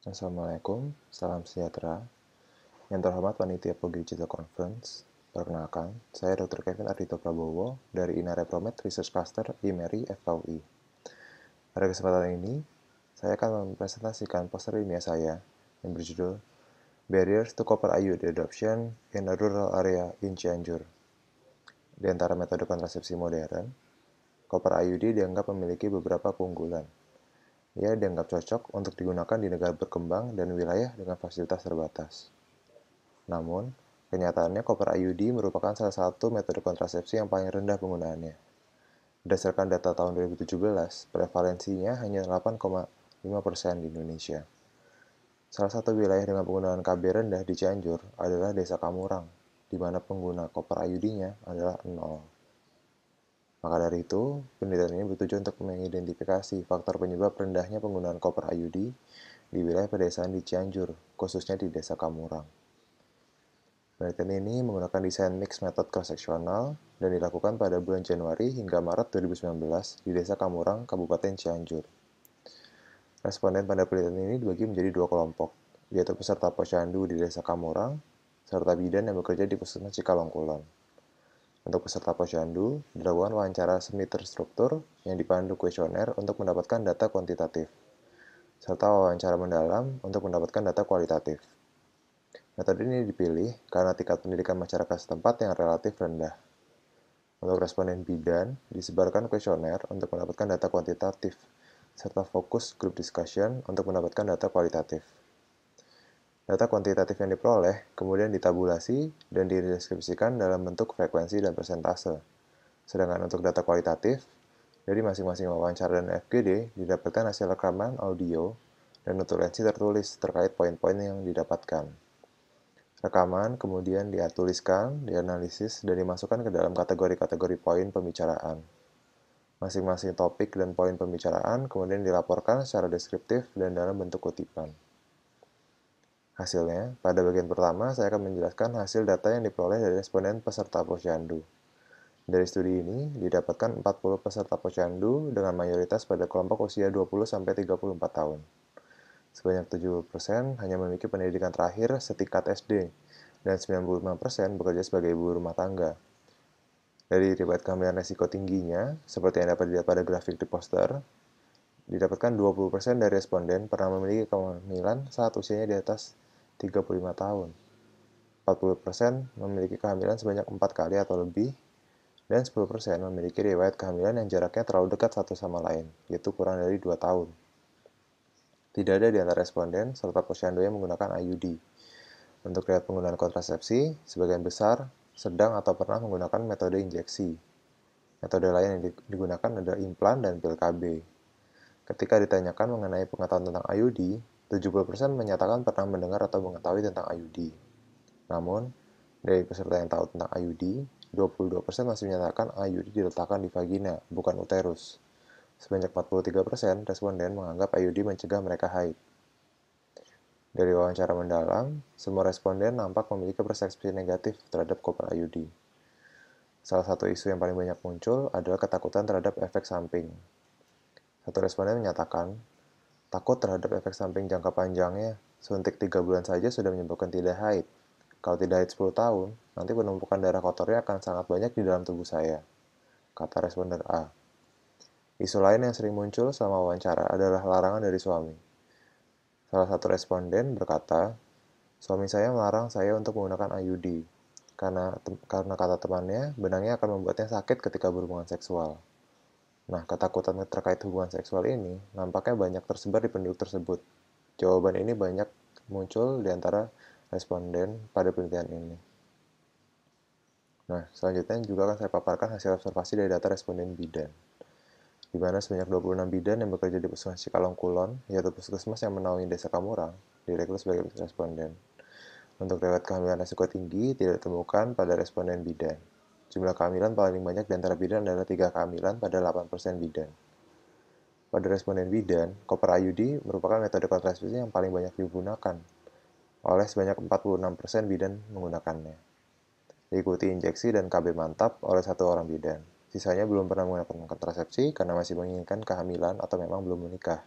Assalamualaikum, salam sejahtera. Yang terhormat Panitia POGI Digital Conference, perkenalkan, saya Dr. Kevin Ardhito Prabowo dari Inarepromed Research Cluster IMERI FKUI. Pada kesempatan ini, saya akan mempresentasikan poster ilmiah saya yang berjudul Barriers to Copper IUD Adoption in a Rural Area in Cianjur. Di antara metode kontrasepsi modern, copper IUD dianggap memiliki beberapa keunggulan. Ia dianggap cocok untuk digunakan di negara berkembang dan wilayah dengan fasilitas terbatas. Namun, kenyataannya copper IUD merupakan salah satu metode kontrasepsi yang paling rendah penggunaannya. Berdasarkan data tahun 2017, prevalensinya hanya 8,5% di Indonesia. Salah satu wilayah dengan penggunaan KB rendah di Cianjur adalah Desa Kamurang, di mana pengguna copper IUD-nya adalah 0. Maka dari itu, penelitian ini bertujuan untuk mengidentifikasi faktor penyebab rendahnya penggunaan copper IUD di wilayah pedesaan di Cianjur, khususnya di Desa Kamurang. Penelitian ini menggunakan desain mix method cross-seksional dan dilakukan pada bulan Januari hingga Maret 2019 di Desa Kamurang, Kabupaten Cianjur. Responden pada penelitian ini dibagi menjadi dua kelompok, yaitu peserta posyandu di Desa Kamurang, serta bidan yang bekerja di Puskesmas Cikalongkulon. Untuk peserta posyandu, dilakukan wawancara semi terstruktur yang dipandu kuesioner untuk mendapatkan data kuantitatif, serta wawancara mendalam untuk mendapatkan data kualitatif. Metode ini dipilih karena tingkat pendidikan masyarakat setempat yang relatif rendah. Untuk responden bidan, disebarkan kuesioner untuk mendapatkan data kuantitatif, serta fokus group discussion untuk mendapatkan data kualitatif. Data kuantitatif yang diperoleh kemudian ditabulasi dan dideskripsikan dalam bentuk frekuensi dan persentase. Sedangkan untuk data kualitatif, dari masing-masing wawancara dan FGD didapatkan hasil rekaman audio dan notulensi tertulis terkait poin-poin yang didapatkan. Rekaman kemudian dituliskan, dianalisis, dan dimasukkan ke dalam kategori-kategori poin pembicaraan. Masing-masing topik dan poin pembicaraan kemudian dilaporkan secara deskriptif dan dalam bentuk kutipan. Hasilnya, pada bagian pertama saya akan menjelaskan hasil data yang diperoleh dari responden peserta posyandu. Dari studi ini, didapatkan 40 peserta posyandu dengan mayoritas pada kelompok usia 20-34 tahun. Sebanyak 70% hanya memiliki pendidikan terakhir setingkat SD, dan 95% bekerja sebagai ibu rumah tangga. Dari riwayat kehamilan resiko tingginya, seperti yang dapat dilihat pada grafik di poster, didapatkan 20% dari responden pernah memiliki kehamilan saat usianya di atas 35 tahun. 40% memiliki kehamilan sebanyak 4 kali atau lebih, dan 10% memiliki riwayat kehamilan yang jaraknya terlalu dekat satu sama lain, yaitu kurang dari 2 tahun. Tidak ada di antara responden serta posyandu yang menggunakan IUD. Untuk riwayat penggunaan kontrasepsi, sebagian besar sedang atau pernah menggunakan metode injeksi. Metode lain yang digunakan adalah implan dan pil KB. Ketika ditanyakan mengenai pengetahuan tentang IUD, 70% menyatakan pernah mendengar atau mengetahui tentang IUD. Namun, dari peserta yang tahu tentang IUD, 22% masih menyatakan IUD diletakkan di vagina, bukan uterus. Sebanyak 43% responden menganggap IUD mencegah mereka haid. Dari wawancara mendalam, semua responden nampak memiliki persepsi negatif terhadap copper IUD. Salah satu isu yang paling banyak muncul adalah ketakutan terhadap efek samping. Satu responden menyatakan, takut terhadap efek samping jangka panjangnya, suntik 3 bulan saja sudah menyebabkan tidak haid. Kalau tidak haid 10 tahun, nanti penumpukan darah kotornya akan sangat banyak di dalam tubuh saya, kata responden A. Isu lain yang sering muncul selama wawancara adalah larangan dari suami. Salah satu responden berkata, suami saya melarang saya untuk menggunakan IUD, karena kata temannya, benangnya akan membuatnya sakit ketika berhubungan seksual. Nah, ketakutan terkait hubungan seksual ini nampaknya banyak tersebar di penduduk tersebut. Jawaban ini banyak muncul di antara responden pada penelitian ini. Nah, selanjutnya juga akan saya paparkan hasil observasi dari data responden bidan, di mana sebanyak 26 bidan yang bekerja di Puskesmas Cikalongkulon, yaitu puskesmas yang menaungi Desa Kamurang, direkrut sebagai responden. Untuk riwayat kehamilan resiko tinggi tidak ditemukan pada responden bidan. Jumlah kehamilan paling banyak di antara bidan adalah 3 kehamilan pada 8% bidan. Pada responden bidan, copper IUD merupakan metode kontrasepsi yang paling banyak digunakan, oleh sebanyak 46% bidan menggunakannya. Diikuti injeksi dan KB mantap oleh 1 orang bidan. Sisanya belum pernah menggunakan kontrasepsi karena masih menginginkan kehamilan atau memang belum menikah.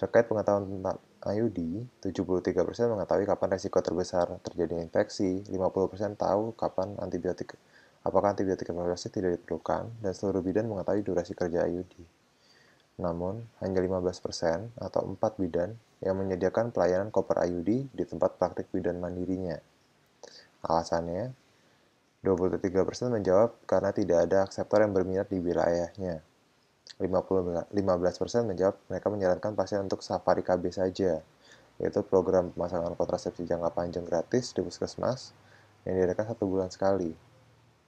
Terkait pengetahuan tentang IUD, 73% mengetahui kapan resiko terbesar terjadinya infeksi, 50% tahu apakah antibiotik evaluasi tidak diperlukan, dan seluruh bidan mengetahui durasi kerja IUD. Namun, hanya 15% atau 4 bidan yang menyediakan pelayanan koper IUD di tempat praktik bidan mandirinya. Alasannya, 23% menjawab karena tidak ada akseptor yang berminat di wilayahnya. 15% menjawab mereka menyarankan pasien untuk Safari KB saja, yaitu program pemasangan kontrasepsi jangka panjang gratis di puskesmas yang diadakan 1 bulan sekali.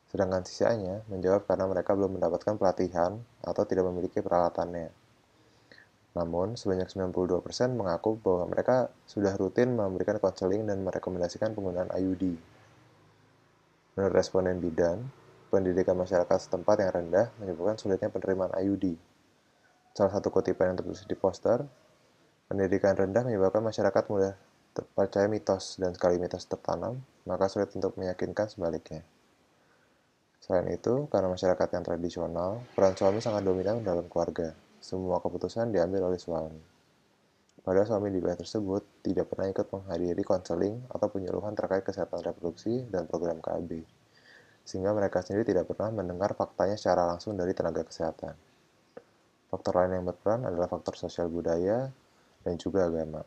Sedangkan sisanya menjawab karena mereka belum mendapatkan pelatihan atau tidak memiliki peralatannya. Namun, sebanyak 92% mengaku bahwa mereka sudah rutin memberikan konseling dan merekomendasikan penggunaan IUD. Menurut responden bidan, pendidikan masyarakat setempat yang rendah menyebabkan sulitnya penerimaan IUD. Salah satu kutipan yang tertulis di poster, pendidikan rendah menyebabkan masyarakat mudah percaya mitos, dan sekali mitos tertanam, maka sulit untuk meyakinkan sebaliknya. Selain itu, karena masyarakat yang tradisional, peran suami sangat dominan dalam keluarga. Semua keputusan diambil oleh suami. Padahal suami di wilayah tersebut tidak pernah ikut menghadiri konseling atau penyuluhan terkait kesehatan reproduksi dan program KB, sehingga mereka sendiri tidak pernah mendengar faktanya secara langsung dari tenaga kesehatan. Faktor lain yang berperan adalah faktor sosial budaya dan juga agama.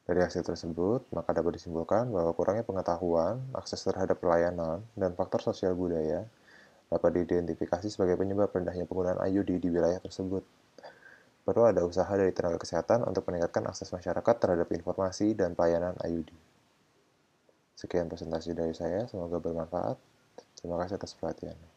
Dari hasil tersebut, maka dapat disimpulkan bahwa kurangnya pengetahuan, akses terhadap pelayanan, dan faktor sosial budaya dapat diidentifikasi sebagai penyebab rendahnya penggunaan IUD di wilayah tersebut. Perlu ada usaha dari tenaga kesehatan untuk meningkatkan akses masyarakat terhadap informasi dan pelayanan IUD. Sekian presentasi dari saya, semoga bermanfaat. Terima kasih atas perhatiannya.